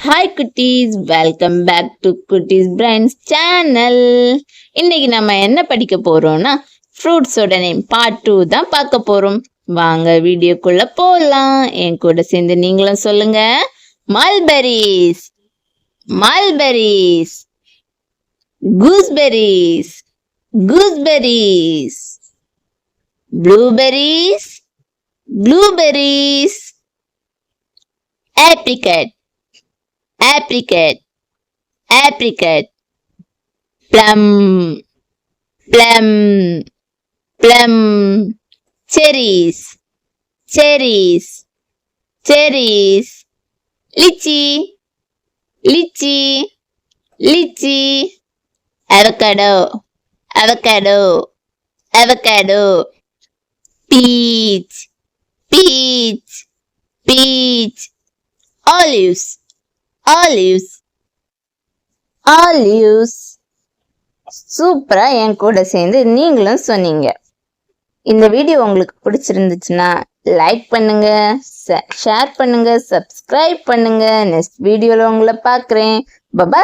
Hi குட்டீஸ், welcome back to குட்டீஸ் Brains channel. இன்னைக்கு நம்ம என்ன படிக்க போறோம்னா ஃப்ரூட்ஸோட நேம் பார்ட் 2 தான் பார்க்க போறோம். வாங்க வீடியோக்குள்ள போலாம். என் கூட சேர்ந்து நீங்களும் சொல்லுங்க. Mulberries, mulberries, gooseberries, gooseberries, blueberries, blueberries, apricot, apricot, apricot, plum, plum, plum, cherries, cherries, cherries, lychee, lychee, lychee, avocado, avocado, avocado, peach, peach, peach, olives, olives, olives. சூப்பரா என் கூட சேர்ந்து நீங்களும் சொன்னீங்க. இந்த வீடியோ உங்களுக்கு பிடிச்சிருந்துச்சுன்னா லைக் பண்ணுங்க, ஷேர் பண்ணுங்க, சப்ஸ்கிரைப் பண்ணுங்க. நெக்ஸ்ட் வீடியோல உங்களை பார்க்குறேன். பை.